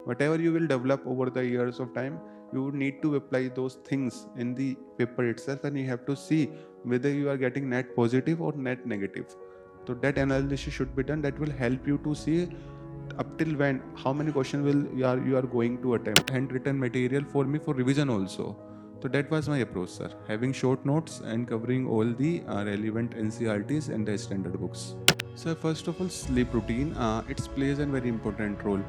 whatever you will develop over the years of time, you would need to apply those things in the paper itself, and you have to see whether you are getting net positive or net negative. So that analysis should be done. That will help you to see up till when, how many questions will you are going to attempt. Handwritten material for me for revision also. So that was my approach, sir, having short notes and covering all the relevant NCRTs and the standard books. So first of all, sleep routine, it plays a very important role,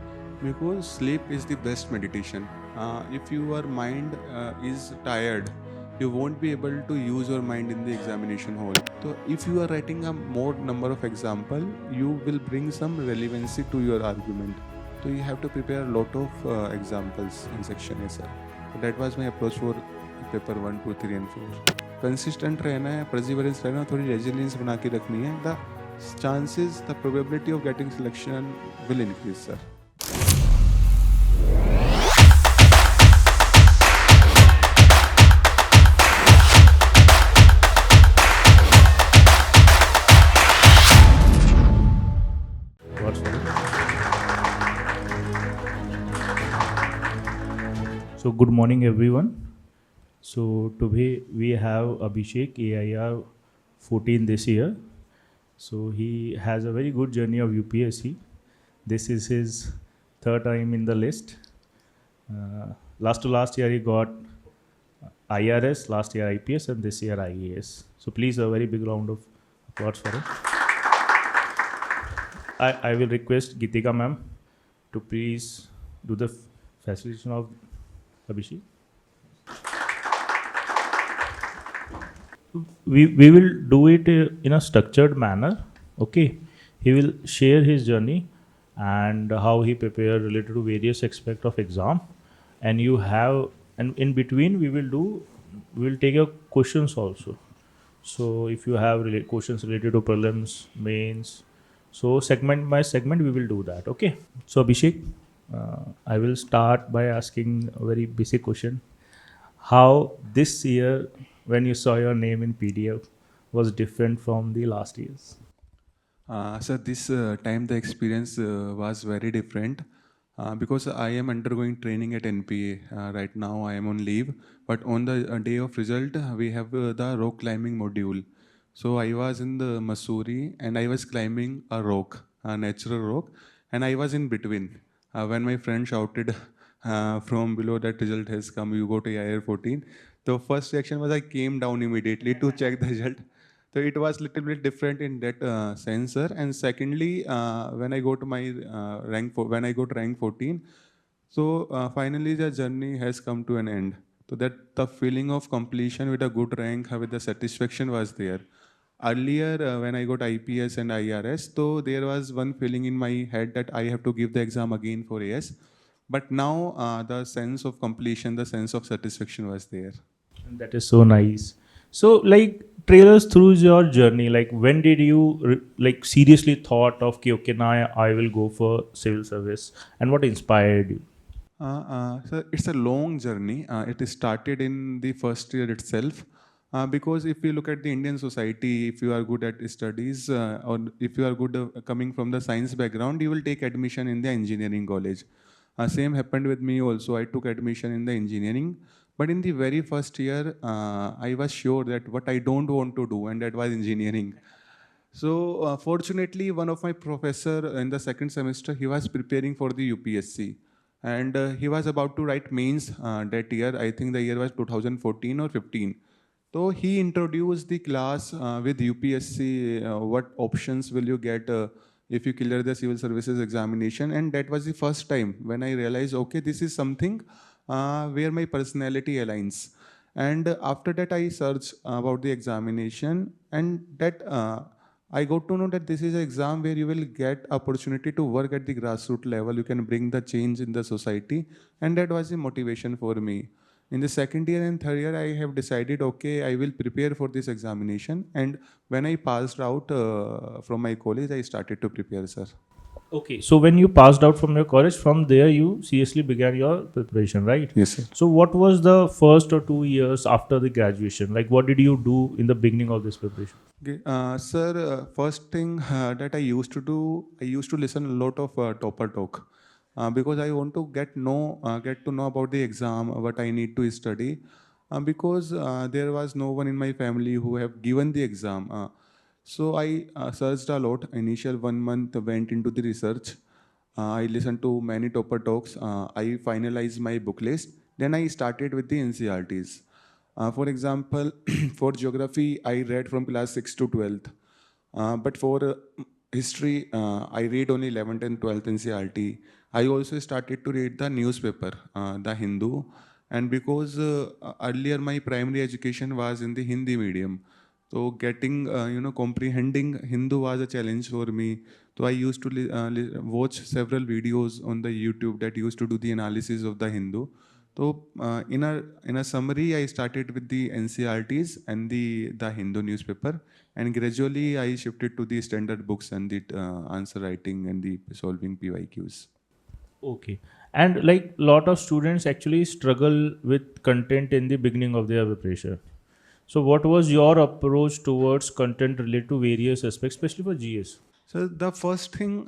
because sleep is the best meditation. If your mind is tired, you won't be able to use your mind in the examination hall. So if you are writing a more number of example, you will bring some relevancy to your argument. So you have to prepare a lot of examples in section A, sir. So that was my approach for paper 1, 2, 3 and 4. Consistent रहना है, perseverance रहना है, थोड़ी resilience बना के रखनी है. The chances, the probability of getting selection will increase, sir. So good morning everyone. So today we have Abhishek, AIR 14 this year. So he has a very good journey of UPSC. This is his third time in the list. Last year he got IRS, last year IPS and this year IAS. So please a very big round of applause for him. I will request Gitika ma'am to please do the facilitation of Abhishek. We will do it in a structured manner. Okay, he will share his journey and how he prepared related to various aspects of exam, and in between we will take your questions also. So if you have questions related to prelims, mains, so segment by segment we will do that. Okay, so Abhishek, I will start by asking a very basic question. How this year, when you saw your name in PDF, was different from the last years? So this time the experience was very different, because I am undergoing training at NPA. Right now I am on leave, but on the day of result we have the rock climbing module. So I was in the Missouri and I was climbing a rock, a natural rock, and I was in between. When my friend shouted from below that result has come, you go to AIR 14. The first reaction was I came down immediately to check the result. So it was little bit different in that sense, sir. And secondly, when I go to my when I go to rank 14, so finally the journey has come to an end. So that the feeling of completion with a good rank, with the satisfaction was there. Earlier, when I got IPS and IRS, so there was one feeling in my head that I have to give the exam again for AS. But now the sense of completion, the sense of satisfaction was there. And that is so nice. So like trail us through your journey. Like when did you like seriously thought of okay now I will go for civil service, and what inspired you? So it's a long journey. It started in the first year itself. Because if you look at the Indian society, if you are good at studies or if you are good coming from the science background, you will take admission in the engineering college. Same happened with me also. I took admission in the engineering. But in the very first year, I was sure that what I don't want to do, and that was engineering. So fortunately, one of my professor in the second semester, he was preparing for the UPSC. And he was about to write mains that year. I think the year was 2014 or 15. So he introduced the class with UPSC, what options will you get if you clear the civil services examination. And that was the first time when I realized, okay, this is something where my personality aligns. And after that, I searched about the examination, and that I got to know that this is an exam where you will get opportunity to work at the grassroots level. You can bring the change in the society, and that was the motivation for me. In the second year and third year, I have decided, okay, I will prepare for this examination. And when I passed out from my college, I started to prepare, sir. Okay, so when you passed out from your college, from there you seriously began your preparation, right? Yes, sir. So what was the first or 2 years after the graduation? Like what did you do in the beginning of this preparation? Okay. Sir, first thing that I used to do, I used to listen a lot of topper talk. because I want to get to know about the exam, what I need to study, because there was no one in my family who have given the exam. So I searched a lot. Initial 1 month went into the research. I listened to many topper talks. I finalized my book list. Then I started with the NCRTs. For example, for geography, I read from class 6 to 12th. But for history, I read only 11th and 12th NCRT. I also started to read the newspaper, the Hindu. And because earlier my primary education was in the Hindi medium, so getting, comprehending Hindu was a challenge for me. So I used to watch several videos on the YouTube that used to do the analysis of the Hindu. So in a summary, I started with the NCRTs and the Hindu newspaper, and gradually I shifted to the standard books and the answer writing and the solving PYQs. Okay. And like lot of students actually struggle with content in the beginning of their preparation. So what was your approach towards content related to various aspects, especially for GS? So the first thing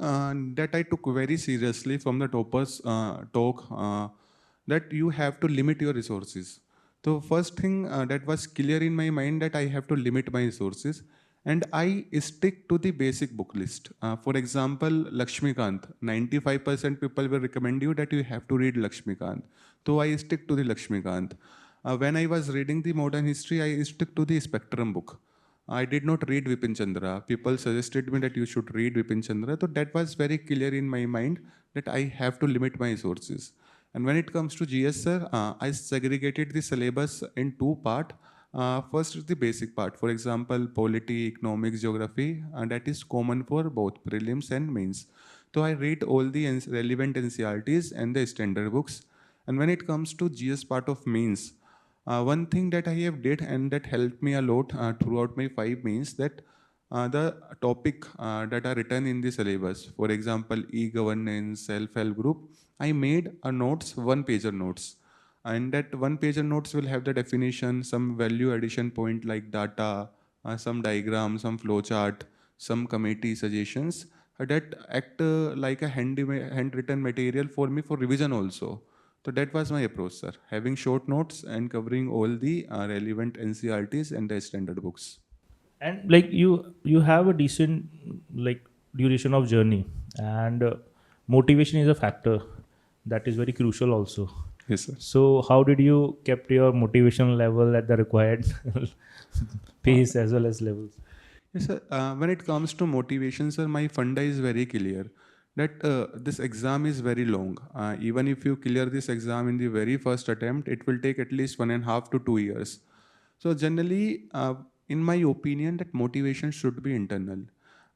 that I took very seriously from the toppers talk, that you have to limit your resources. So first thing that was clear in my mind, that I have to limit my resources, and I stick to the basic book list. For example, Lakshmikant. 95% people will recommend you that you have to read Lakshmikant. So I stick to the Lakshmikant. When I was reading the modern history, I stick to the Spectrum book. I did not read Vipin Chandra. People suggested me that you should read Vipin Chandra. So that was very clear in my mind that I have to limit my sources. And when it comes to GS, sir, I segregated the syllabus in two parts. First is the basic part. For example, polity, economics, geography, and that is common for both prelims and mains. So I read all the relevant NCRTs and the standard books. And when it comes to GS part of mains, one thing that I have did and that helped me a lot throughout my 5 mains, that the topic that are written in the syllabus, for example, e-governance, self-help group, I made a notes, one-pager notes. And that one-pager notes will have the definition, some value addition point like data, some diagram, some flowchart, some committee suggestions that act like a handwritten material for me for revision also. So that was my approach, sir. Having short notes and covering all the relevant NCRTs and the standard books. And like you have a decent like duration of journey, and motivation is a factor that is very crucial also. Yes, sir. So how did you kept your motivation level at the required Uh, pace as well as levels? yes, sir. When it comes to motivation, sir, my funda is very clear that this exam is very long. Even if you clear this exam in the very first attempt, it will take at least 1.5 to 2 years. So generally, in my opinion, that motivation should be internal.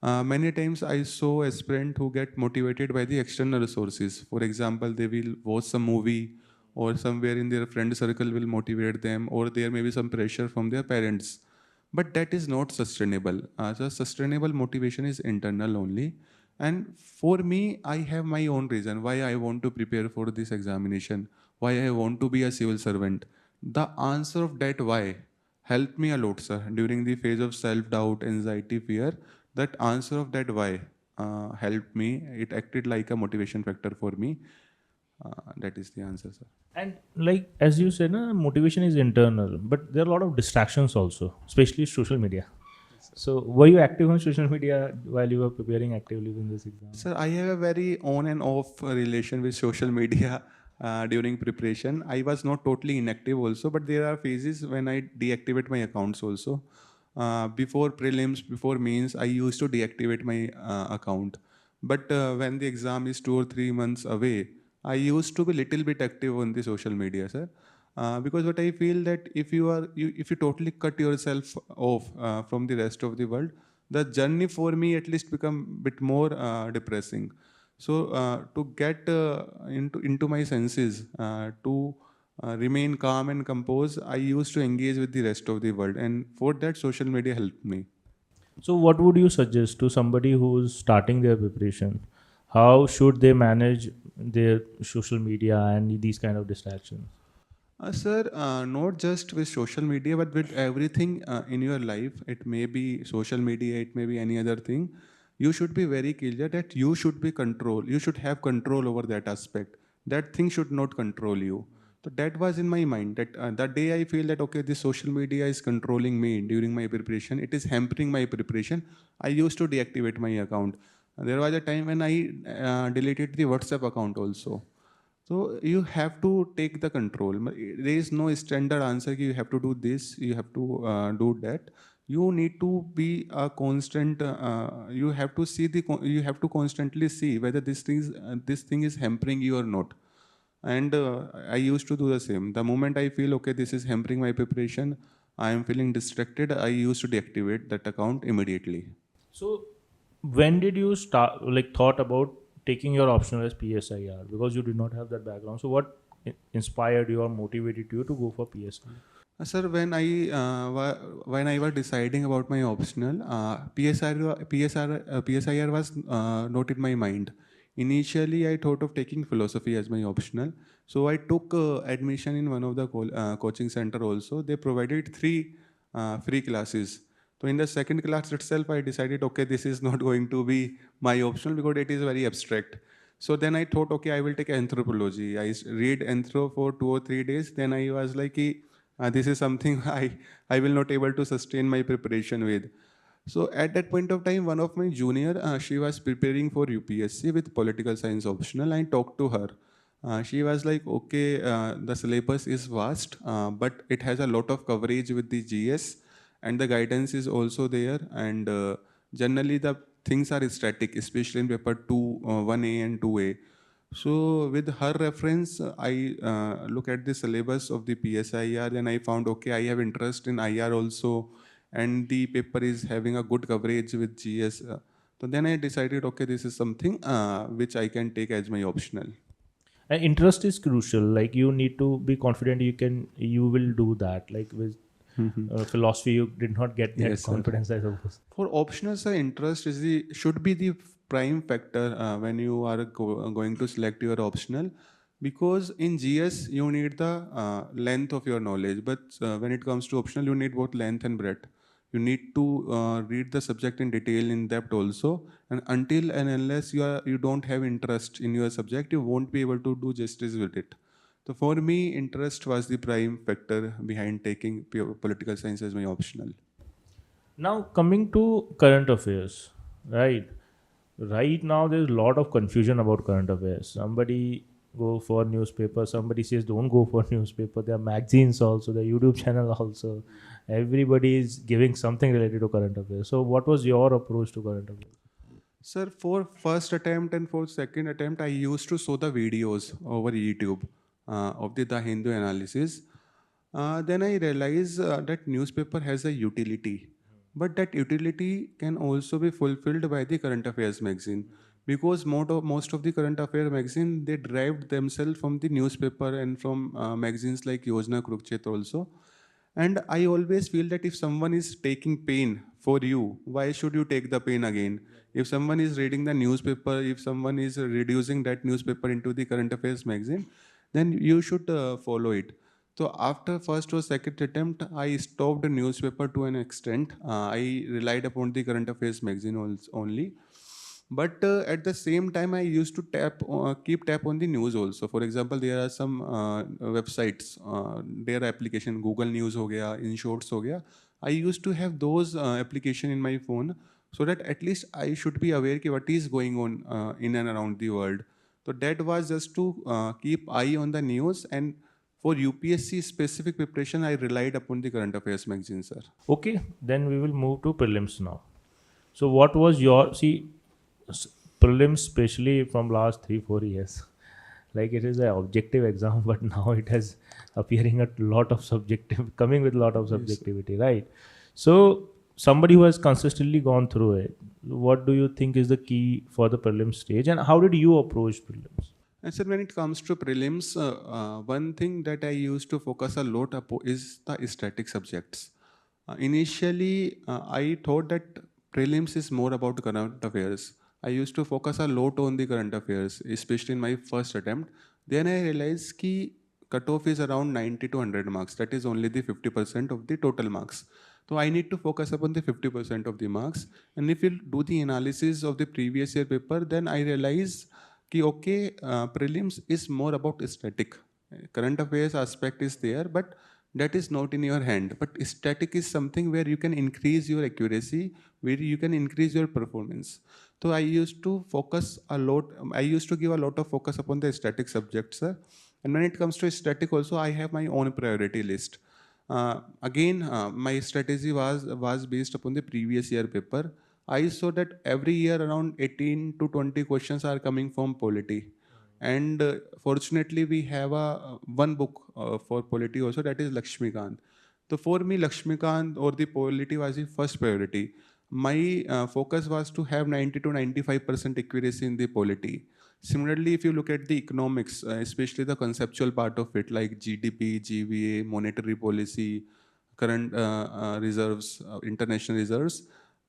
Many times I saw aspirants who get motivated by the external resources. For example, they will watch some movie, or somewhere in their friend circle will motivate them, or there may be some pressure from their parents. But that is not sustainable. The sustainable motivation is internal only. And for me, I have my own reason why I want to prepare for this examination, why I want to be a civil servant. The answer of that why helped me a lot, sir. During the phase of self-doubt, anxiety, fear, that answer of that why helped me. It acted like a motivation factor for me. That is the answer, sir. And like as you said, motivation is internal, but there are a lot of distractions also, especially social media. So were you active on social media while you were preparing actively in this exam? Sir, I have a very on and off relation with social media during preparation. I was not totally inactive also, but there are phases when I deactivate my accounts also. Before prelims, before mains, I used to deactivate my account. But when the exam is 2 or 3 months away, I used to be little bit active on the social media, sir. Because what I feel that if you totally cut yourself off from the rest of the world, the journey for me at least become bit more depressing. So to get into my senses, to remain calm and composed, I used to engage with the rest of the world, and for that social media helped me. So what would you suggest to somebody who's starting their preparation? How should they manage their social media and these kind of distractions? Sir, not just with social media, but with everything in your life. It may be social media, it may be any other thing. you should be very clear that you should be control. You should have control over that aspect. That thing should not control you. So that was in my mind that that day I feel that okay, this social media is controlling me during my preparation. It is hampering my preparation. I used to deactivate my account. There was a time when I deleted the WhatsApp account also. So you have to take the control. There is no standard answer. You have to do this. You have to do that. You need to be a constant. You have to see the. You have to constantly see whether this thing is hampering you or not. And I used to do the same. The moment I feel okay, this is hampering my preparation, I am feeling distracted, I used to deactivate that account immediately. So, when did you start, like, thought about taking your optional as PSIR? Because you did not have that background. So, what inspired you or motivated you to go for PSIR? Sir, when I was deciding about my optional, PSIR was not in my mind. Initially, I thought of taking philosophy as my optional. So I took admission in one of the coaching center also. They provided three free classes. So in the second class itself, I decided, okay, this is not going to be my optional because it is very abstract. So then I thought, okay, I will take anthropology. Read anthro for 2 or 3 days. Then I was like, this is something I will not able to sustain my preparation with. So at that point of time, one of my junior, she was preparing for UPSC with political science optional. I talked to her. She was like, okay, the syllabus is vast, but it has a lot of coverage with the GS, and the guidance is also there. And generally, the things are static, especially in paper 2, 1A and 2A. So with her reference, I look at the syllabus of the PSIR, then I found, okay, I have interest in IR also, and the paper is having a good coverage with GS. So then I decided, okay, this is something which I can take as my optional. And interest is crucial. Like, you need to be confident you will do that. Like, with Mhm. philosophy, you did not get that Yes, sir. confidence, I suppose. For optionals, the interest is the should be the prime factor when you are going to select your optional, because in GS you need the length of your knowledge, but when it comes to optional, you need both length and breadth. You need to read the subject in detail, in depth also, and until and unless you don't have interest in your subject, you won't be able to do justice with it. So for me, interest was the prime factor behind taking political science as my optional. Now, coming to current affairs, right? Right now, there's a lot of confusion about current affairs. Somebody go for newspaper, somebody says don't go for newspaper. There are magazines also, the YouTube channel also. Everybody is giving something related to current affairs. So, what was your approach to current affairs? Sir, for first attempt and for second attempt, I used to show the videos over YouTube of the Hindu analysis. Then I realized that newspaper has a utility, but that utility can also be fulfilled by the current affairs magazine, because most of the current affair magazine, they derived themselves from the newspaper and from magazines like Yojana Kurukshetra also. And I always feel that if someone is taking pain for you, why should you take the pain again? If someone is reading the newspaper, if someone is reducing that newspaper into the current affairs magazine, then you should follow it. So after first or second attempt, I stopped the newspaper to an extent. I relied upon the current affairs magazine only. But at the same time, I used to keep tap on the news also. For example, there are some websites, their application, Google News ho gaya, InShorts ho gaya. I used to have those application in my phone, so that at least I should be aware ki what is going on in and around the world. So that was just to keep eye on the news, and for UPSC specific preparation, I relied upon the current affairs magazine, sir. Okay, then we will move to prelims now. So, what was your s- prelims, especially from last 3 4 years? Like, it is an objective exam, but now it has appearing a lot of subjective, coming with a lot of Yes, sir. subjectivity, right? So, somebody who has consistently gone through it, what do you think is the key for the prelims stage, and how did you approach prelims? And sir, when it comes to prelims, one thing that I used to focus a lot is the static subjects. Initially, I thought that prelims is more about current affairs. I used to focus a lot on the current affairs, especially in my first attempt. Then I realized कि cutoff is around 90 to 100 marks. That is only the 50% of the total marks. So I need to focus upon the 50% of the marks. And if you do the analysis of the previous year paper, then I realize कि okay, prelims is more about static. Current affairs aspect is there, but that is not in your hand. But static is something where you can increase your accuracy, where you can increase your performance. So I used to focus a lot. I used to give a lot of focus upon the static subjects. And when it comes to static, also I have my own priority list. Again, my strategy was based upon the previous year paper. I saw that every year around 18 to 20 questions are coming from polity, and fortunately we have a one book for polity also, that is Lakshmikant. So for me, Lakshmikant or the polity was the first priority. My focus was to have 90 to 95% accuracy in the polity. Similarly, if you look at the economics, especially the conceptual part of it, like GDP, GVA, monetary policy, current reserves, international reserves,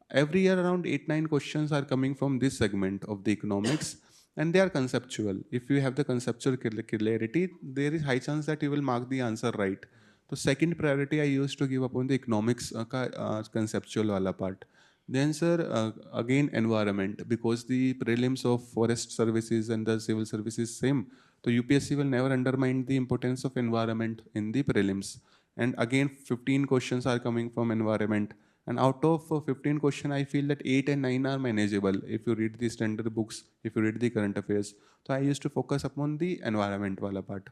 every year around 8 9 questions are coming from this segment of the economics, and they are conceptual. If you have the conceptual clarity, there is high chance that you will mark the answer right. So second priority I used to give upon the economics conceptual wala part. Then, sir, again environment, because the prelims of forest services and the civil services same. So UPSC will never undermine the importance of environment in the prelims. And again, 15 questions are coming from environment. And out of 15 questions, I feel that 8 and 9 are manageable if you read the standard books, if you read the current affairs. So I used to focus upon the environment wala part.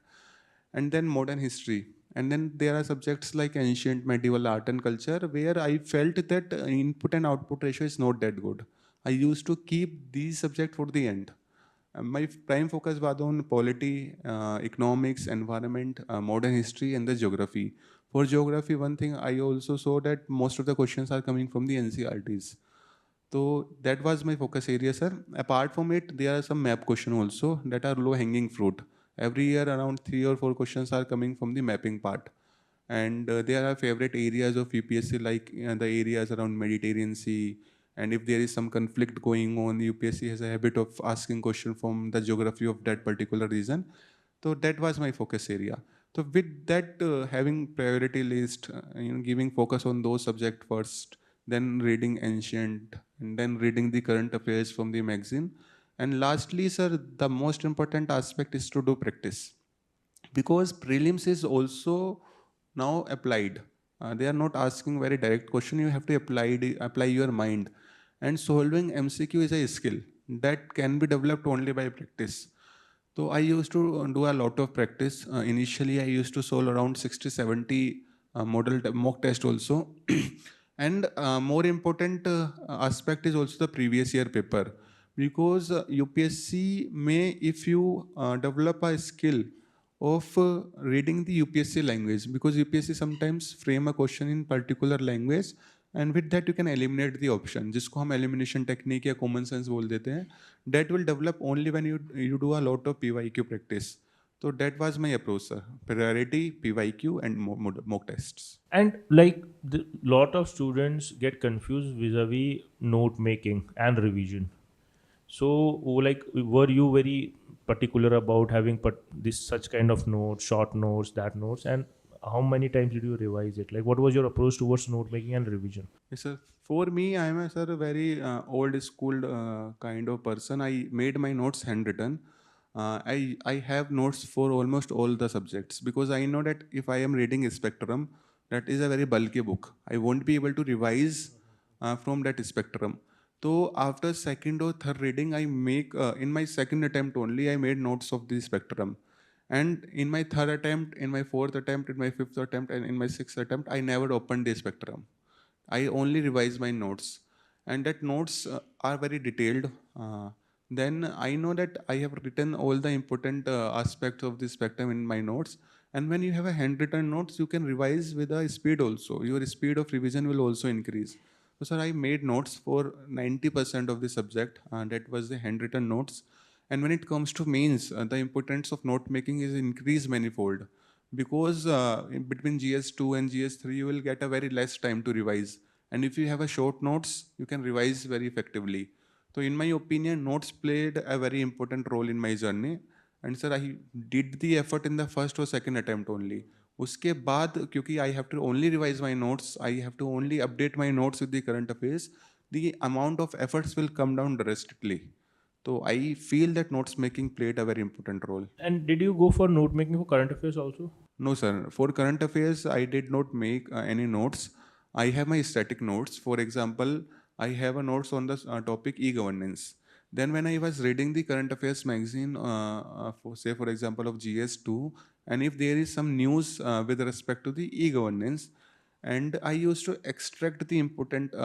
And then modern history. And then there are subjects like ancient, medieval art and culture, where I felt that input and output ratio is not that good. I used to keep these subjects for the end. My prime focus was on polity, economics, environment, modern history, and the geography. For geography, one thing I also saw that most of the questions are coming from the NCRTs. So that was my focus area, sir. Apart from it, there are some map questions also that are low hanging fruit. Every year, around 3 or 4 questions are coming from the mapping part. And there are favorite areas of UPSC, like the areas around Mediterranean Sea. And if there is some conflict going on, UPSC has a habit of asking question from the geography of that particular region. So that was my focus area. So with that, having priority list, giving focus on those subject first, then reading ancient, and then reading the current affairs from the magazine. And lastly, sir, the most important aspect is to do practice, because prelims is also now applied. They are not asking very direct question. You have to apply your mind, and solving MCQ is a skill that can be developed only by practice. So I used to do a lot of practice. Initially, I used to solve around 60, 70 mock test also. And more important aspect is also the previous year paper, because UPSC may, if you develop a skill of reading the UPSC language, because UPSC sometimes frame a question in particular language, and with that you can eliminate the option, जिसको हम elimination technique या common sense बोल देते हैं. That will develop only when you do a lot of PYQ practice. So that was my approach, sir. Priority, PYQ, and mock tests. And like the lot of students get confused vis-a-vis note making and revision. So, like, were you very particular about having this such kind of notes, short notes, that notes, and how many times did you revise it? Like, what was your approach towards note making and revision? Yes, sir. For me, I am a sir very old school kind of person. I made my notes handwritten. I have notes for almost all the subjects, because I know that if I am reading Spectrum, that is a very bulky book. I won't be able to revise from that Spectrum. So after second or third reading, I make in my second attempt only I made notes of the Spectrum. And in my third attempt, in my fourth attempt, in my fifth attempt, and in my sixth attempt, I never opened the Spectrum. I only revise my notes, and that notes are very detailed. Then I know that I have written all the important aspects of the spectrum in my notes. And when you have a handwritten notes, you can revise with a speed also. Your speed of revision will also increase. So, sir, I made notes for 90% of the subject, and that was the handwritten notes. And when it comes to mains, the importance of note making is increased manifold, because in between GS2 and GS3 you will get a very less time to revise, and if you have a short notes you can revise very effectively. So in my opinion, notes played a very important role in my journey. And sir, I did the effort in the first or second attempt only. उसके बाद क्योंकि I have to only revise my notes, I have to only update my notes with the current affairs, the amount of efforts will come down drastically. So I feel that notes making played a very important role. And did you go for note making for current affairs also? No, sir. For current affairs, I did not make any notes. I have my static notes. For example, I have a notes on the topic e-governance. Then when I was reading the current affairs magazine, for say for example of GS2, and if there is some news with respect to the e-governance, and I used to extract the important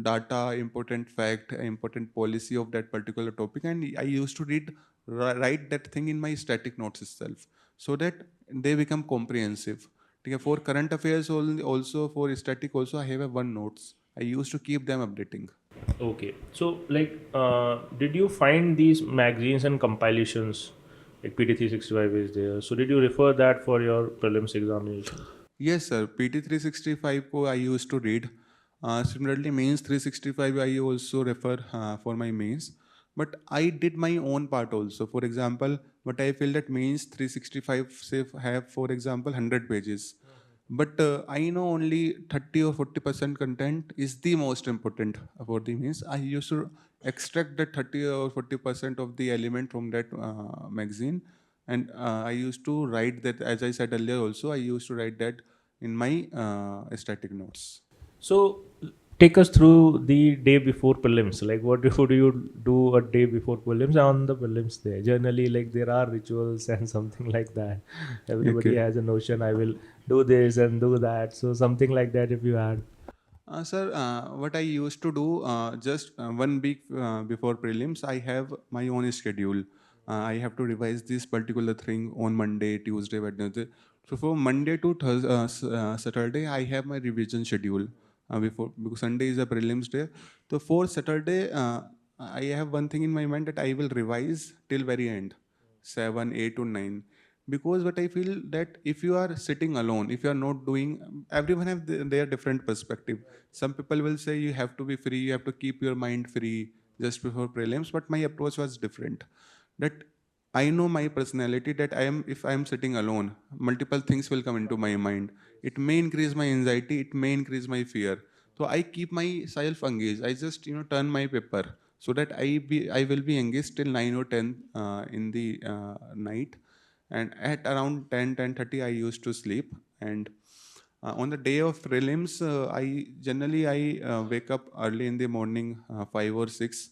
data, important fact, important policy of that particular topic, and I used to write that thing in my static notes itself, so that they become comprehensive. ठीक है, for current affairs also, for static also, I have a one notes. I used to keep them updating. Okay. So, like, did you find these magazines and compilations? Like PT365 is there. So, did you refer that for your prelims examination? Yes, sir. PT 365 ko I used to read. Similarly, mains 365 I also refer for my mains. But I did my own part also. For example, but I feel that mains 365 say have, for example, 100 pages. But I know only 30 or 40% content is the most important for the means. I used to extract that 30 or 40% of the element from that magazine, and I used to write that, as I said earlier also, I used to write that in my static notes. So, take us through the day before prelims. Like, what do you do a day before prelims on the prelims day? Generally, like, there are rituals and something like that. Everybody Okay. has a notion, I will do this and do that. So, something like that, if you had. Sir, what I used to do just 1 week before prelims, I have my own schedule. I have to revise this particular thing on Monday, Tuesday, Wednesday. So for Monday to Saturday, I have my revision schedule before, because Sunday is a prelims day. So for Saturday, I have one thing in my mind that I will revise till very end, 7, 8 to 9. Because what I feel that if you are sitting alone, if you are not doing, everyone have their different perspective. Some people will say you have to be free, you have to keep your mind free just before prelims, but my approach was different. That I know my personality, that I am, if I am sitting alone, multiple things will come into my mind. It may increase my anxiety, it may increase my fear. So I keep myself engaged. I just turn my paper so that I will be engaged till 9 or 10 in the night, and at around 10:30 I used to sleep. And on the day of prelims, I generally I wake up early in the morning, 5 or 6.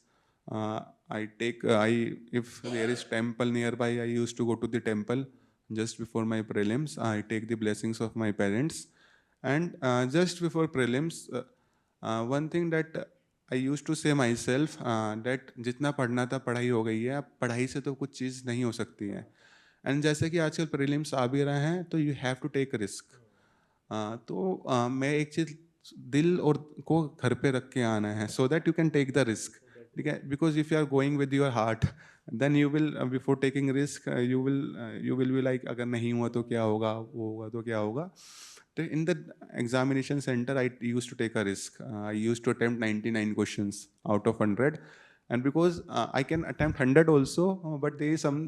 I take I if there is temple nearby, I used to go to the temple just before my prelims. I take the blessings of my parents, and just before prelims, one thing that I used to say myself, that जितना पढ़ना था पढ़ाई हो गई है, अब पढ़ाई से तो कुछ चीज़ नहीं हो सकती है. एंड जैसे कि आजकल प्रीलिम्स आ भी रहे हैं, तो you have to take risk. तो मैं एक चीज़, दिल और को घर पे रख के आना है, so that you can take the risk. ठीक है, because if you are going with your heart, then you will before taking risk you will be like, अगर नहीं हुआ तो क्या होगा, वो होगा तो क्या होगा. तो in the examination centre I use to take a risk. I use to attempt 99 questions out of 100. And because I can attempt 100 also, but there is some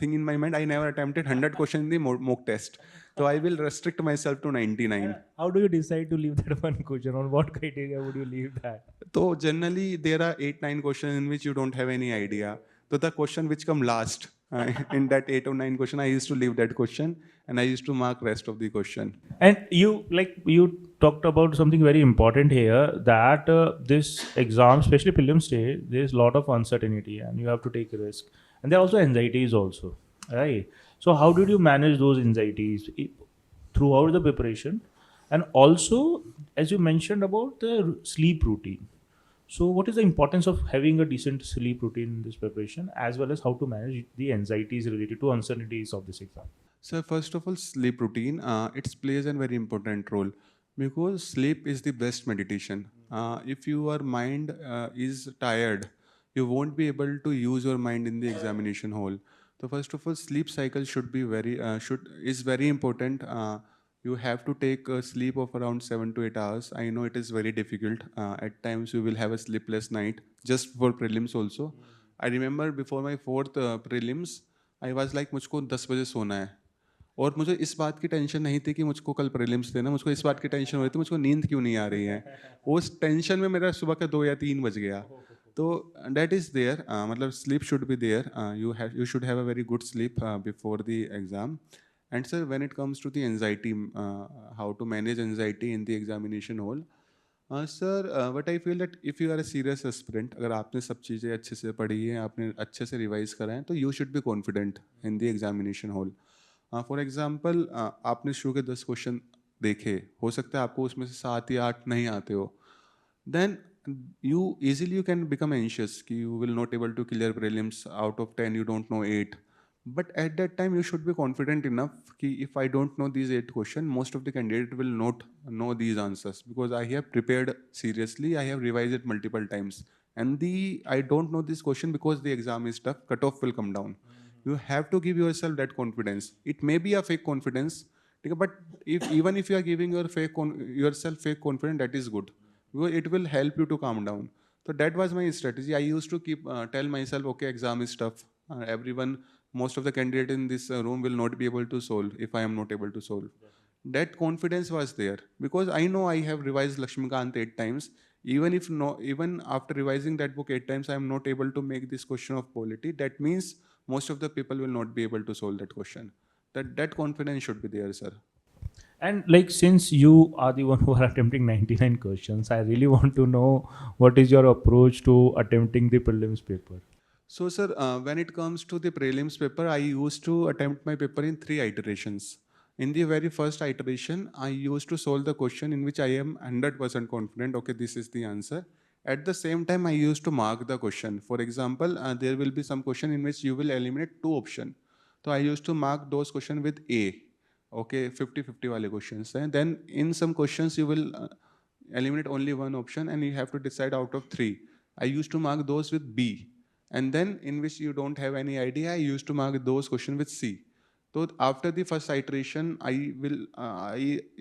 thing in my mind, I never attempted 100 question in the mock test, so I will restrict myself to 99. How do you decide to leave that one question? On what criteria would you leave that? So generally there are 8 9 questions in which you don't have any idea, so the question which come last in that 8 or 9 question, I used to leave that question, and I used to mark rest of the question. And you talked about something very important here, that this exam, especially prelims day, there's a lot of uncertainty and you have to take a risk, and there are also anxieties also, right? So how did you manage those anxieties throughout the preparation, and also, as you mentioned about the sleep routine, so what is the importance of having a decent sleep routine in this preparation, as well as how to manage the anxieties related to uncertainties of this exam? So first of all, sleep routine, it plays a very important role, because sleep is the best meditation. If your mind is tired, you won't be able to use your mind in the examination hall. So first of all, sleep cycle should be should is very important. You have to take a sleep of around 7 to 8 hours. I know it is very difficult. At times you will have a sleepless night just for prelims also. I remember before my fourth prelims, I was like, मुझको 10 बजे सोना है. और मुझे इस बात की tension नहीं थी कि मुझको कल प्रीलिम्स देना, मुझको इस बात की टेंशन हो रही थी मुझको नींद क्यों नहीं आ रही है। उस टेंशन में मेरा सुबह का 2 या 3 बज गया। तो दैट इज़ देयर, मतलब sleep should be there, you should have a very good sleep before the exam. And sir when it comes to the anxiety, how to manage anxiety in the examination hall, sir but I feel that if you are a serious aspirant, अगर आपने सब चीज़ें अच्छे से पढ़ी हैं, आपने अच्छे से रिवाइज करा है, तो you should be confident in the examination hall. For example आपने शुरू के 10 क्वेश्चन देखे, हो सकता है आपको उसमें से 7 या 8 नहीं आते हो, then you can become anxious कि you will not able to clear prelims, out of 10 you don't know 8, but at that time you should be confident enough कि if I don't know these 8 questions, most of the candidate will not know these answers because I have prepared seriously, I have revised it multiple times, and the I don't know this question because the exam is tough, cutoff will come down. You have to give yourself that confidence. It may be a fake confidence, ठीक है, but if even if you are giving yourself fake confidence, that is good because it will help you to calm down. So that was my strategy. I used to keep tell myself, okay, exam is tough. Everyone, most of the candidate in this room will not be able to solve if I am not able to solve. That confidence was there because I know I have revised Lakshmikant 8 times. Even after revising that book 8 times, I am not able to make this question of polity. That means most of the people will not be able to solve that question. That confidence should be there, sir. And like, since you are the one who are attempting 99 questions, I really want to know what is your approach to attempting the prelims paper. So, sir, when it comes to the prelims paper, I used to attempt my paper in 3 iterations. In the very first iteration, I used to solve the question in which I am 100% confident, okay, this is the answer. At the same time, I used to mark the question. For example, there will be some question in which you will eliminate 2 options. So I used to mark those questions with A, okay, 50-50 wale questions. And then in some questions, you will eliminate only one option and you have to decide out of 3. I used to mark those with B. And then in which you don't have any idea, I used to mark those questions with C. So after the first iteration, I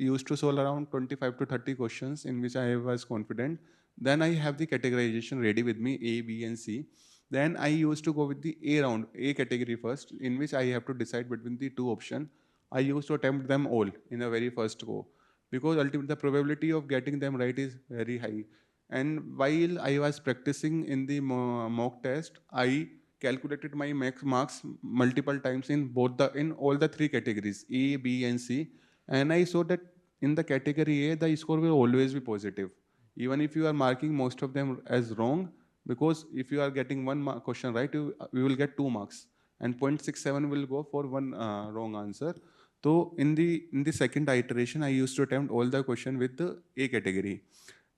used to solve around 25 to 30 questions in which I was confident. Then I have the categorization ready with me, A, B, and C. Then I used to go with the A round, A category first, in which I have to decide between the 2 options. I used to attempt them all in the very first go because ultimately the probability of getting them right is very high. And while I was practicing in the mock test, I calculated my max marks multiple times in in all the 3 categories A, B, and C, and I saw that in the category A the score will always be positive, even if you are marking most of them as wrong. Because if you are getting one question right, you will get 2 marks, and 0.67 will go for one wrong answer. So in the second iteration, I used to attempt all the question with the A category.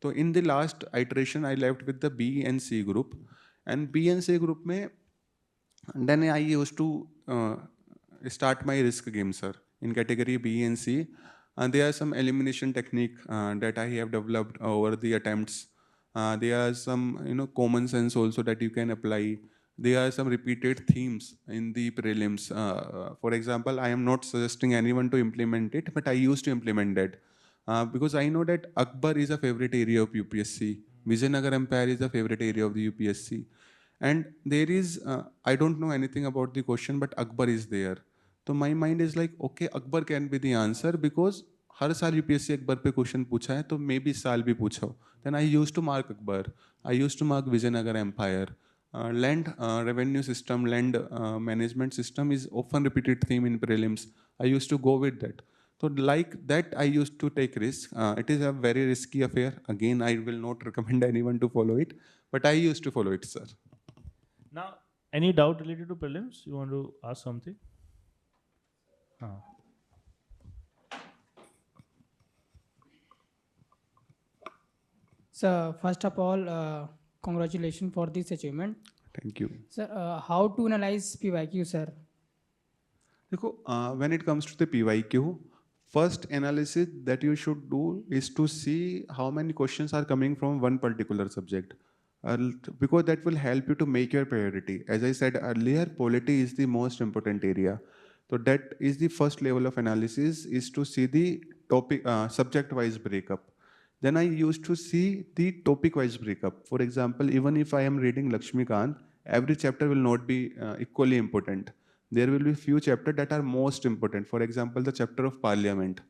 So in the last iteration, I left with the B and C group, and B and C group में then I used to start my risk game, sir. In category B and C, there are some elimination technique that I have developed over the attempts. There are some common sense also that you can apply. There are some repeated themes in the prelims. For example, I am not suggesting anyone to implement it, but I used to implement that. Because I know that Akbar is a favorite area of UPSC. Vijayanagar Empire is a favorite area of the UPSC. And there is, I don't know anything about the question, but Akbar is there. So my mind is like, okay, Akbar can be the answer because हर साल UPSC Akbar पे question पूछा है तो may be इस साल भी पूछा हो. Then I use to mark Akbar, I use to mark Vijayanagar empire. Land revenue system, land management system is often repeated theme in prelims. I used to go with that. So like that, I used to take risk. It is a very risky affair. Again, I will not recommend anyone to follow it, but I used to follow it, sir. Now, any doubt related to prelims? You want to ask something? So first of all, congratulations for this achievement. Thank you. Sir, how to analyze PYQ, sir? देखो, when it comes to the PYQ, first analysis that you should do is to see how many questions are coming from one particular subject, because that will help you to make your priority. As I said earlier, polity is the most important area. So that is the first level of analysis, is to see the topic subject wise breakup. Then I used to see the topic wise breakup. For example, even if I am reading Lakshmikant, every chapter will not be equally important. there will be few chapters that are most important. For example, the chapter of parliament.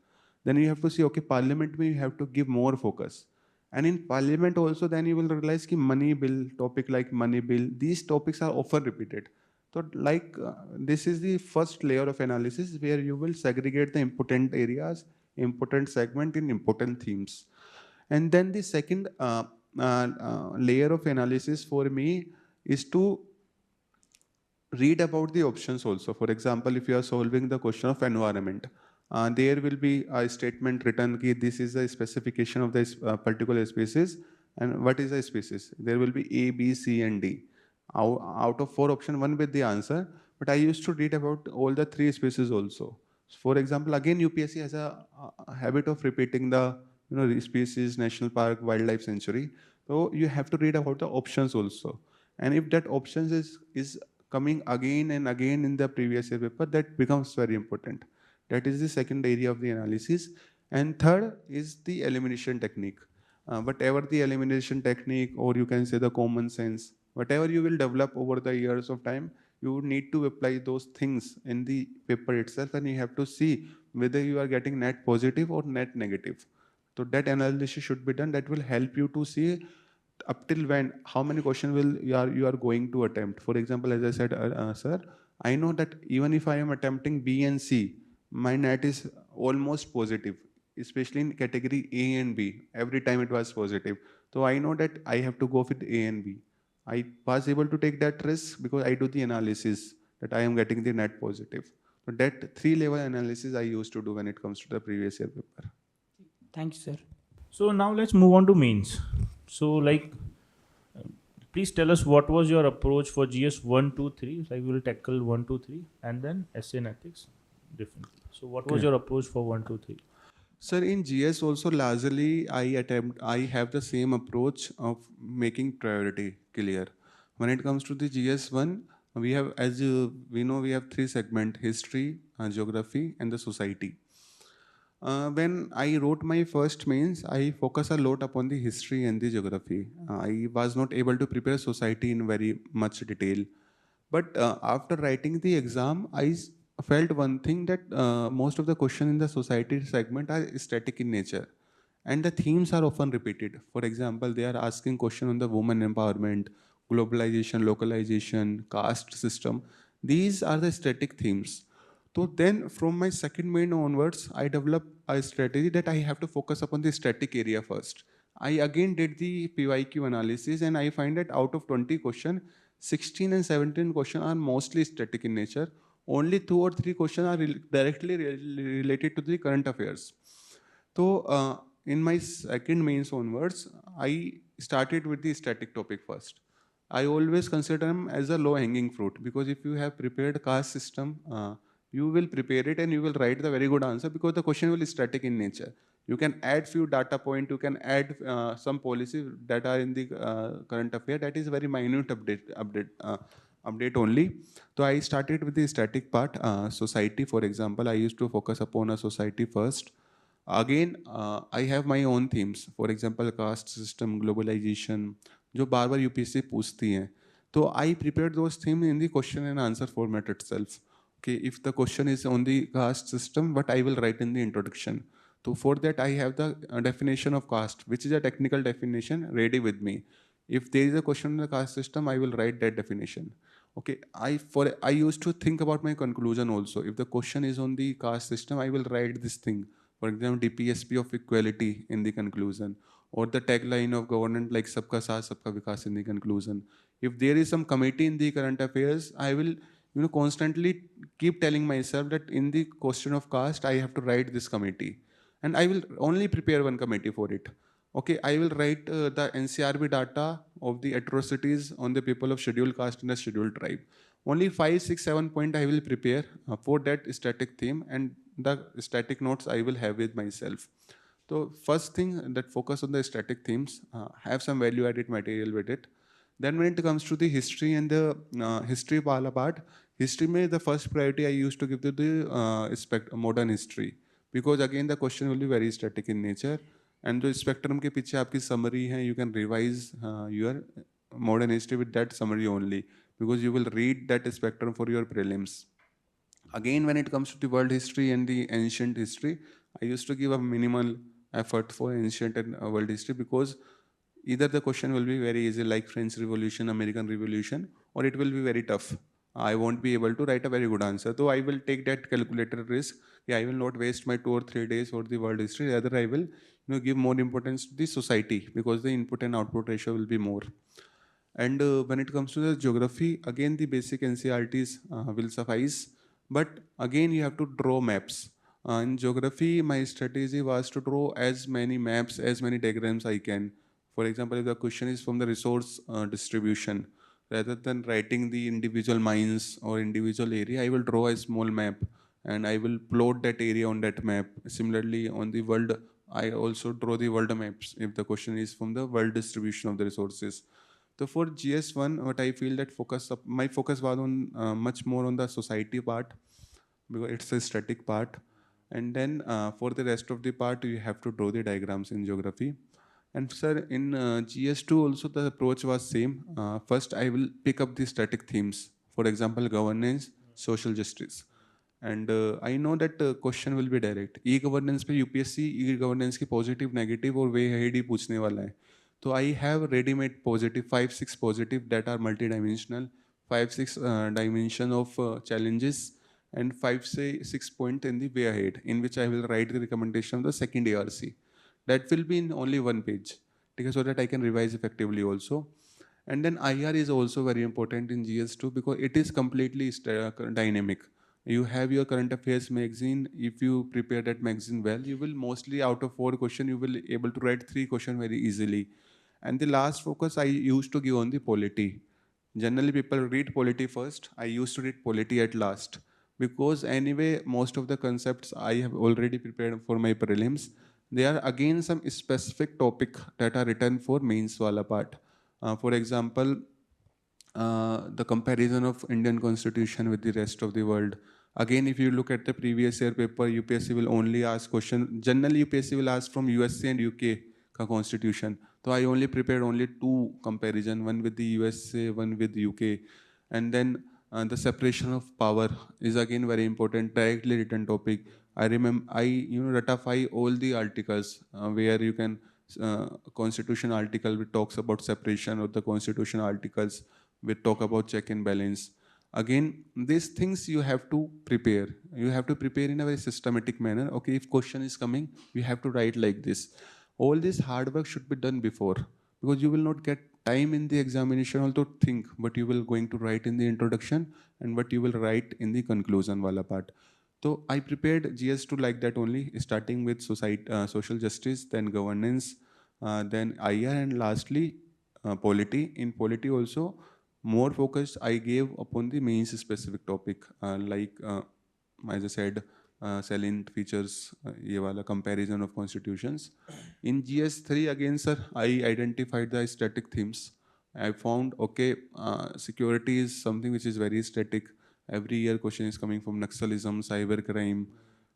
Then you have to see, okay, parliament may you have to give more focus. And in parliament also, then you will realize ki money bill, topic like money bill, these topics are often repeated. So this is the first layer of analysis where you will segregate the important areas, important segment in important themes. And then the second layer of analysis for me is to read about the options also. For example, if you are solving the question of environment, there will be a statement written ki this is the specification of this particular species, and what is the species. There will be A, B, C, and D. Out of 4 options, one with the answer. But I used to read about all the 3 species also. For example, again UPSC has a habit of repeating the species, national park, wildlife sanctuary. So you have to read about the options also. And if that options is coming again and again in the previous year paper, that becomes very important. That is the second area of the analysis. And third is the elimination technique. Whatever the elimination technique, or you can say the common sense, whatever you will develop over the years of time, you need to apply those things in the paper itself, and you have to see whether you are getting net positive or net negative. So that analysis should be done. That will help you to see up till when, how many questions will you are going to attempt. For example, as I said, sir, I know that even if I am attempting B and C, my net is almost positive, especially in category A and B. Every time it was positive. So I know that I have to go with A and B. I was able to take that risk because I do the analysis that I am getting the net positive. So that 3-level analysis I used to do when it comes to the previous year paper. Thank you, sir. So now let's move on to mains. So please tell us what was your approach for GS 1, 2, 3. Like we will tackle 1, 2, 3, and then essay and ethics differently. So what was Okay. your approach for 1, 2, 3? Sir, in GS also largely I have the same approach of making priority clear. When it comes to the GS1, we have, as we know, we have 3 segments: history, geography, and the society. When I wrote my first mains, I focus a lot upon the history and the geography. I was not able to prepare society in very much detail. But after writing the exam, felt one thing, that most of the questions in the society segment are static in nature, and the themes are often repeated. For example, they are asking question on the women empowerment, globalization, localization, caste system. These are the static themes. So then from my second main onwards, I developed a strategy that I have to focus upon the static area first. I again did the PYQ analysis, and I find that out of 20 questions, 16 and 17 questions are mostly static in nature. Only 2 or 3 questions are directly related to the current affairs. So in my second mains onwards, I started with the static topic first. I always consider them as a low-hanging fruit, because if you have prepared caste system, you will prepare it and you will write the very good answer, because the question will be static in nature. You can add few data point, you can add some policy that are in the current affair. That is very minute update only. So I started with the static part. Society, for example, I used to focus upon a society first. Again, I have my own themes. For example, caste system, globalization, जो बार बार UPSC पूछती हैं. तो I prepared those themes in the question and answer format itself. Okay, if the question is on the caste system, what I will write in the introduction. So for that, I have the definition of caste, which is a technical definition, ready with me. If there is a question on the caste system, I will write that definition. Okay, I used to think about my conclusion also. If the question is on the caste system, I will write this thing. For example, DPSP of equality in the conclusion, or the tagline of government like Sabka Saath Sabka Vikas in the conclusion. If there is some committee in the current affairs, I will constantly keep telling myself that in the question of caste, I have to write this committee, and I will only prepare one committee for it. Okay, I will write the NCRB data of the atrocities on the people of scheduled caste and the scheduled tribe. Only 5, 6, 7 point I will prepare for that static theme, and the static notes I will have with myself. So first thing, that focus on the static themes, have some value added material with it. Then when it comes to the history and the history part, history mein the first priority I used to give to the modern history, because again the question will be very static in nature, and the spectrum के पीछे आपकी summary है, you can revise your modern history with that summary only, because you will read that spectrum for your prelims. Again, when it comes to the world history and the ancient history, I used to give a minimal effort for ancient and world history, because either the question will be very easy, like French Revolution, American Revolution, or it will be very tough. I won't be able to write a very good answer. So I will take that calculated risk. Yeah, I will not waste my 2 or 3 days for the world history. Rather, I will give more importance to the society, because the input and output ratio will be more. And when it comes to the geography, again the basic NCRTs will suffice. But again, you have to draw maps. In geography, my strategy was to draw as many maps, as many diagrams I can. For example, if the question is from the resource distribution, rather than writing the individual mines or individual area, I will draw a small map and I will plot that area on that map. Similarly, on the world, I also draw the world maps if the question is from the world distribution of the resources. So for GS1, what I feel that my focus was on much more on the society part, because it's a static part. And then for the rest of the part, you have to draw the diagrams in geography. And sir, in GS2 also the approach was same. First, I will pick up the static themes. For example, governance, social justice. And I know that question will be direct. E-governance पे UPSC e-governance की positive, negative और way ahead ही पूछने वाला है. So I have ready-made positive, 5, 6 positive that are multidimensional, 5, 6 dimension of challenges, and 5, 6 point in the way ahead, in which I will write the recommendation of the second ARC. That will be in only one page, okay, so that I can revise effectively also. And then IR is also very important in GS2, because it is completely dynamic. You have your current affairs magazine. If you prepare that magazine well, you will mostly, out of 4 questions, you will able to write 3 questions very easily. And the last focus I used to give on the polity. Generally, people read polity first. I used to read polity at last, because anyway, most of the concepts I have already prepared for my prelims. There are again some specific topic that are written for mains wala part. For example, the comparison of Indian constitution with the rest of the world. Again, if you look at the previous year paper, UPSC will only ask question. Generally, UPSC will ask from USA and UK ka constitution. So I only prepared only 2 comparison, one with the USA, one with UK. And then the separation of power is again very important, directly written topic. I remember I ratify all the articles where you can constitution article which talks about separation, of the constitution articles which talk about check and balance. Again, these things you have to prepare. You have to prepare in a very systematic manner. Okay, if question is coming, you have to write like this. All this hard work should be done before, because you will not get time in the examination also to think what you will going to write in the introduction and what you will write in the conclusion wala part. So I prepared GS2 like that only, starting with social justice, then governance, then IR, and lastly polity. In polity also, more focus I gave upon the mains specific topic, as I said, salient features, ये वाला comparison of constitutions. In GS3 again, sir, I identified the static themes. I found, okay, security is something which is very static. Every year question is coming from Naxalism, cyber crime.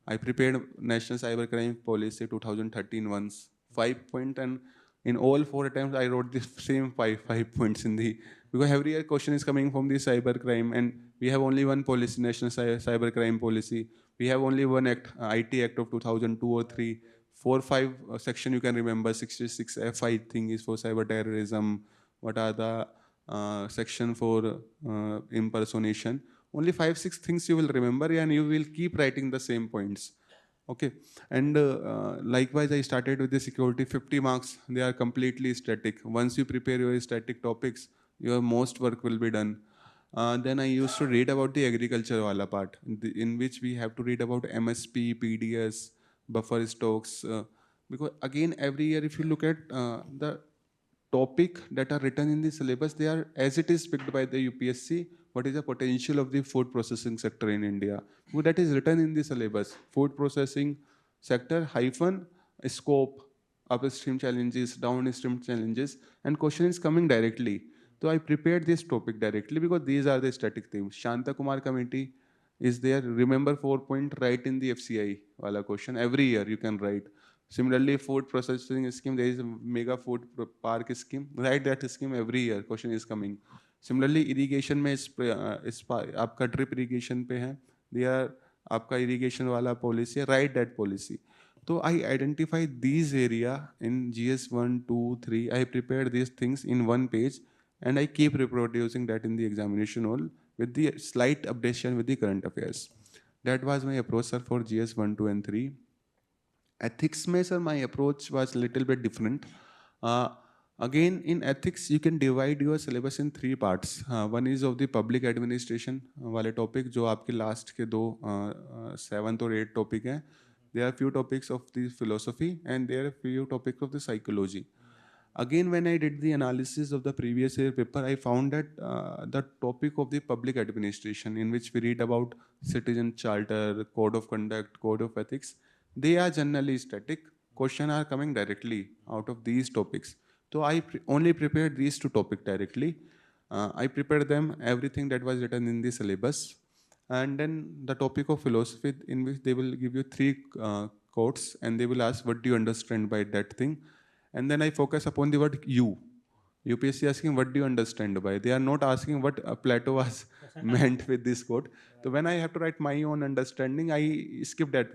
I prepared National Cyber Crime Policy 2013 once, 5 point, and in all 4 attempts I wrote the same five points in the, because every year question is coming from the cyber crime, and we have only one policy, National Cyber Crime Policy. We have only one act, IT Act of 2002 or 3. 4, 5 section you can remember. 66F I think is for cyber terrorism. What are the section for impersonation? Only 5, 6 things you will remember, and you will keep writing the same points. Okay, and likewise, I started with the security 50 marks. They are completely static. Once you prepare your static topics, your most work will be done. Then I used to read about the agriculture wala part, in which we have to read about MSP, PDS, buffer stocks. Because again, every year, if you look at the topic that are written in the syllabus, they are as it is picked by the UPSC. What is the potential of the food processing sector in India? Well, that is written in the syllabus. Food processing sector hyphen scope, upstream challenges, downstream challenges, and question is coming directly. So I prepared this topic directly, because these are the static themes. Shanta Kumar committee is there. Remember 4 point, write in the FCI wala question. Every year you can write. Similarly, food processing scheme, there is a mega food park scheme. Write that scheme every year. Question is coming. Similarly, irrigation में आपका drip irrigation पे है. they are आपका irrigation वाला policy है, write that policy. So I identify these area in GS 1, 2, 3. I prepare these things in one page and I keep reproducing that in the examination hall with the slight updation with the current affairs. That was my approach, sir, for GS 1, 2, and 3. Ethics में sir, my approach was little bit different. Uh, Again, in ethics, you can divide your syllabus in three parts. One is of the public administration वाले topic, जो आपके last के दो 7th और 8th topic हैं. There are few topics of the philosophy and there are few topics of the psychology. Again, when I did the analysis of the previous year paper, I found that the topic of the public administration, in which we read about citizen charter, code of conduct, code of ethics, they are generally static. Questions are coming directly out of these topics. So I only prepared these two topics directly. I prepared them everything that was written in the syllabus, and then the topic of philosophy, in which they will give you three quotes and they will ask what do you understand by that thing, and then I focus upon the word you. UPSC asking what do you understand by. They are not asking what Plato was meant with this quote. So when I have to write my own understanding, I skip that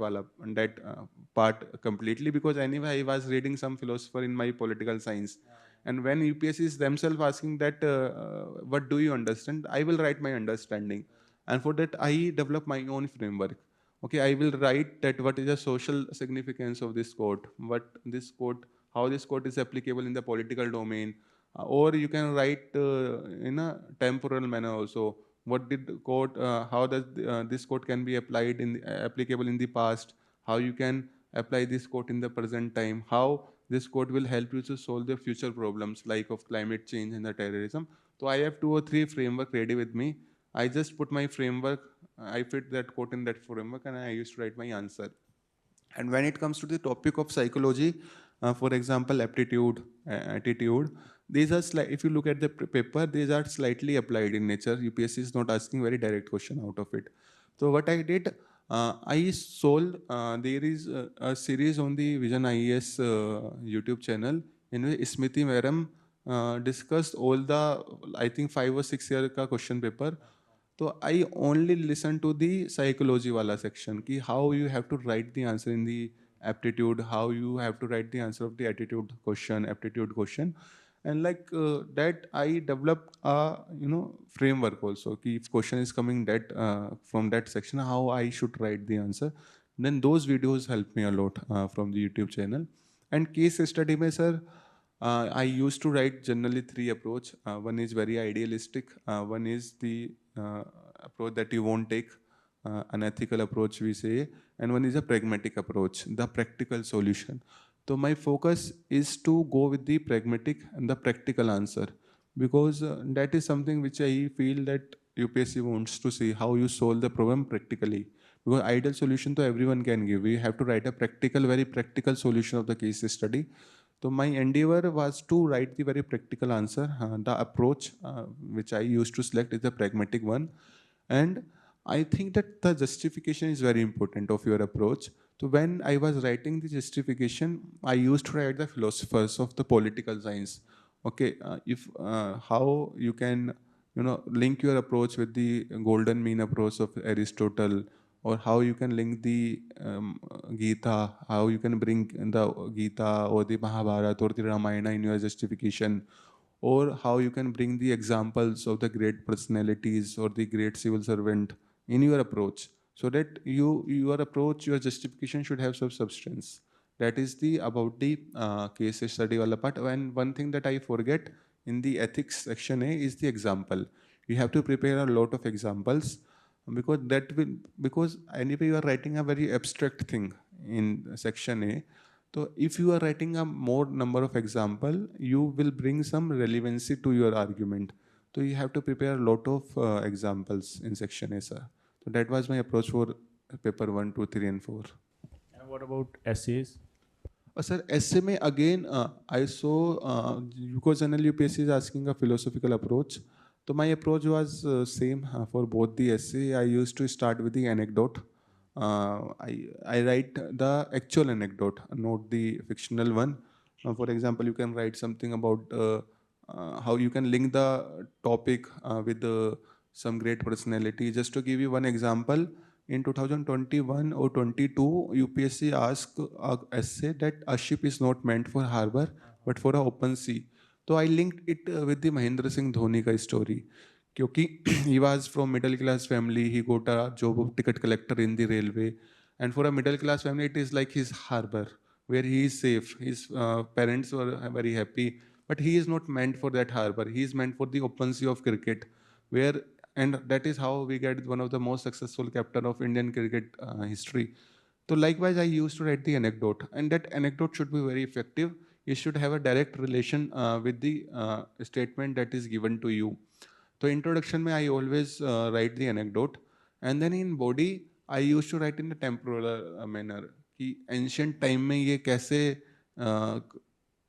part completely, because anyway I was reading some philosopher in my political science. And when UPSC is themselves asking that what do you understand, I will write my understanding. And for that I develop my own framework. Okay, I will write that what is the social significance of this quote, what this quote, how this quote is applicable in the political domain, or you can write in a temporal manner also. What did the quote? How does this quote can be applied in applicable in the past? How you can apply this quote in the present time? How this quote will help you to solve the future problems like of climate change and the terrorism? So I have 2 or 3 framework ready with me. I just put my framework. I fit that quote in that framework, and I used to write my answer. And when it comes to the topic of psychology, for example, aptitude, attitude, these are if you look at the paper, these are slightly applied in nature. UPSC is not asking very direct question out of it. So what I did, I solved. There is a series on the VisionIAS YouTube channel in which Smriti Madam discussed all the, I think, 5 or 6 year ka question paper. So I only listen to the psychology wala section, ki how you have to write the answer in the aptitude, how you have to write the answer of the attitude question, aptitude question, and like that I developed a framework also. Ki if question is coming that from that section, how I should write the answer. Then those videos help me a lot from the YouTube channel. And case study mein sir, I used to write generally 3 approach. One is very idealistic. One is the approach that you won't take, an ethical approach we say, and one is a pragmatic approach, the practical solution. So my focus is to go with the pragmatic and the practical answer, because that is something which I feel that UPSC wants to see, how you solve the problem practically. Because ideal solution to everyone can give. We have to write a practical, very practical solution of the case study. So my endeavor was to write the very practical answer. The approach which I used to select is the pragmatic one, and I think that the justification is very important of your approach. So when I was writing the justification, I used to write the philosophers of the political science. Okay, if how you can link your approach with the golden mean approach of Aristotle, or how you can link the Gita, how you can bring the Gita or the Mahabharata or the Ramayana in your justification, or how you can bring the examples of the great personalities or the great civil servant in your approach, so that your approach, your justification should have some substance. That is the about the case study wala part. And one thing that I forget in the ethics section A is the example. You have to prepare a lot of examples, because that will, because anyway you are writing a very abstract thing in section A. So if you are writing a more number of example, you will bring some relevancy to your argument. So you have to prepare a lot of examples in section A, sir. So that was my approach for paper 1, 2, 3, and 4. And what about essays? Sir, essay में again I saw because generally UPSC is asking a philosophical approach. So my approach was same for both the essay. I used to start with the anecdote. I write the actual anecdote, not the fictional one. For example, you can write something about how you can link the topic with some great personality. Just to give you one example, in 2021 or 22, UPSC asked a essay that a ship is not meant for harbor, but for an open sea. So I linked it with the Mahendra Singh Dhoni ka story. क्योंकि he was from middle class family, he got a job of ticket collector in the railway, and for a middle class family, it is like his harbor where he is safe. His parents were very happy, but he is not meant for that harbor. He is meant for the open sea of cricket, where and that is how we get one of the most successful captain of Indian cricket history. So likewise, I used to write the anecdote, and that anecdote should be very effective. It should have a direct relation with the statement that is given to you. So introduction में I always write the anecdote, and then in body I used to write in the temporal manner कि ancient time में ये कैसे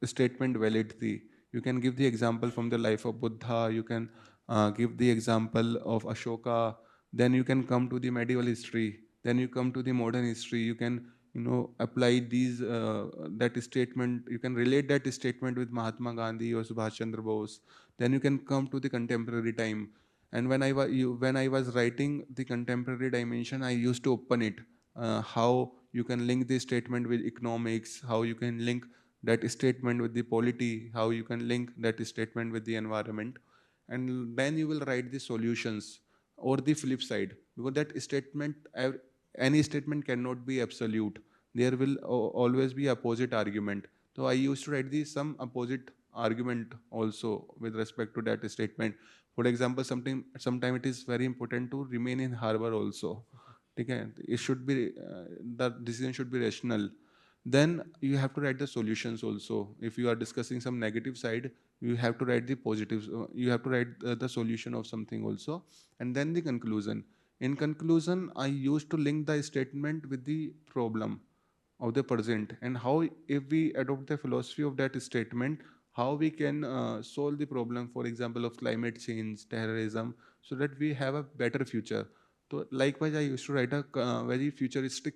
statement valid थी. You can give the example from the life of Buddha. You can give the example of Ashoka. Then you can come to the medieval history. Then you come to the modern history. You can apply these that statement. You can relate that statement with Mahatma Gandhi or Subhash Chandra Bose. Then you can come to the contemporary time. And when I was writing the contemporary dimension, I used to open it. How you can link this statement with economics, how you can link that statement with the polity, how you can link that statement with the environment, and then you will write the solutions or the flip side, because that statement, any statement cannot be absolute. There will always be opposite argument. So I used to write the some opposite argument also with respect to that statement. For example, sometime it is very important to remain in harbor also. Okay, it should be the decision should be rational. Then you have to write the solutions also. If you are discussing some negative side, you have to write the positives. You have to write the solution of something also, and then the conclusion. In conclusion, I used to link the statement with the problem of the present, and how, if we adopt the philosophy of that statement, how we can solve the problem, for example, of climate change, terrorism, so that we have a better future. So likewise, I used to write a very futuristic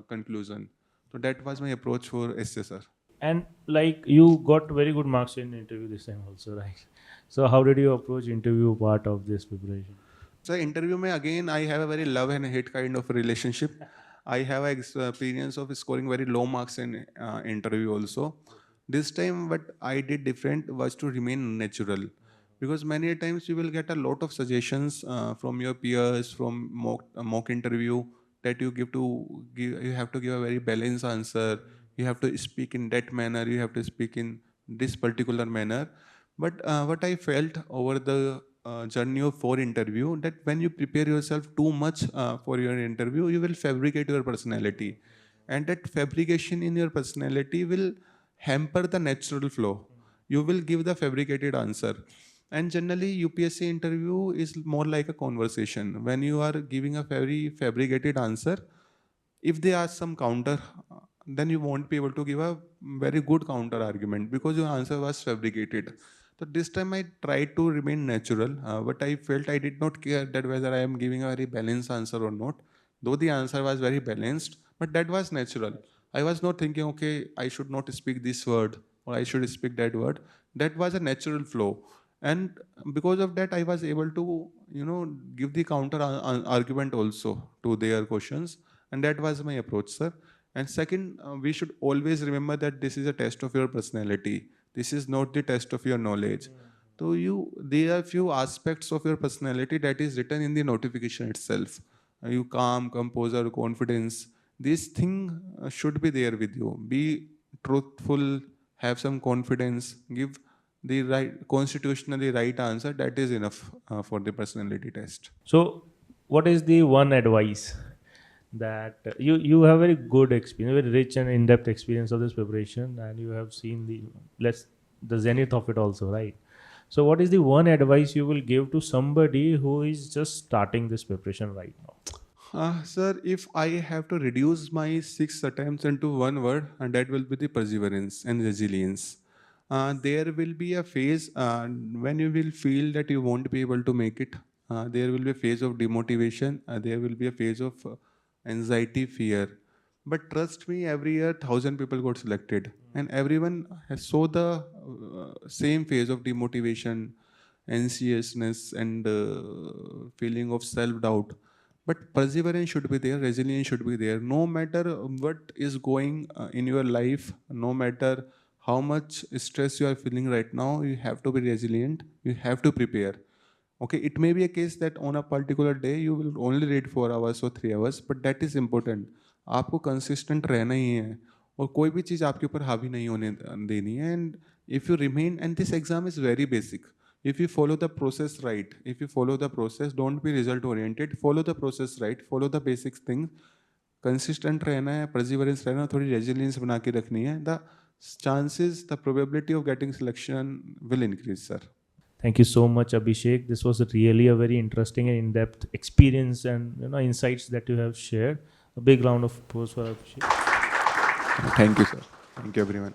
conclusion. So that was my approach for essay, sir. And like you got very good marks in interview this time also, right? So how did you approach interview part of this preparation? So interview mein again I have a very love and hate kind of relationship. I have experience of scoring very low marks in interview also. This time what I did different was to remain natural, because many times you will get a lot of suggestions from your peers, from mock interview, that you have to give a very balanced answer. You have to speak in that manner. You have to speak in this particular manner. But what I felt over the journey of for interview, that when you prepare yourself too much for your interview, you will fabricate your personality, and that fabrication in your personality will hamper the natural flow. You will give the fabricated answer, and generally UPSC interview is more like a conversation. When you are giving a very fabricated answer, if they ask some counter, then you won't be able to give a very good counter argument, because your answer was fabricated. So this time I tried to remain natural, but I felt I did not care that whether I am giving a very balanced answer or not. Though the answer was very balanced, but that was natural. I was not thinking, okay, I should not speak this word or I should speak that word. That was a natural flow, and because of that, I was able to, give the counter argument also to their questions, and that was my approach, sir. And second, we should always remember that this is a test of your personality. This is not the test of your knowledge. So there are few aspects of your personality that is written in the notification itself. You calm, composure, confidence. This thing should be there with you. Be truthful, have some confidence, give the right constitutionally right answer. That is enough for the personality test. So what is the one advice that you have very good experience, very rich and in-depth experience of this preparation, and you have seen the zenith of it also, right? So what is the one advice you will give to somebody who is just starting this preparation right now? Sir, if I have to reduce my 6 attempts into one word, and that will be the perseverance and resilience. There will be a phase when you will feel that you won't be able to make it. There will be a phase of demotivation. There will be a phase of anxiety, fear. But trust me, every year 1,000 people got selected, and everyone has saw the same phase of demotivation, anxiousness, and feeling of self-doubt. But perseverance should be there, resilience should be there. No matter what is going in your life, no matter how much stress you are feeling right now, you have to be resilient. You have to prepare. Okay, it may be a case that on a particular day you will only read 4 hours or 3 hours, but that is important. आपको consistent रहना ही है और कोई भी चीज़ आपके ऊपर हावी नहीं होने देनी है. And if you remain, and this exam is very basic. If you follow the process right, if you follow the process, don't be result oriented. Follow the process right. Follow the basic things. Consistent रहना है, perseverance रहना है, थोड़ी resilience बना के रखनी है. The chances, the probability of getting selection will increase, sir. Thank you so much, Abhishek. This was really a very interesting and in-depth experience and insights that you have shared. A big round of applause for Abhishek. Thank you, sir. Thank you, everyone.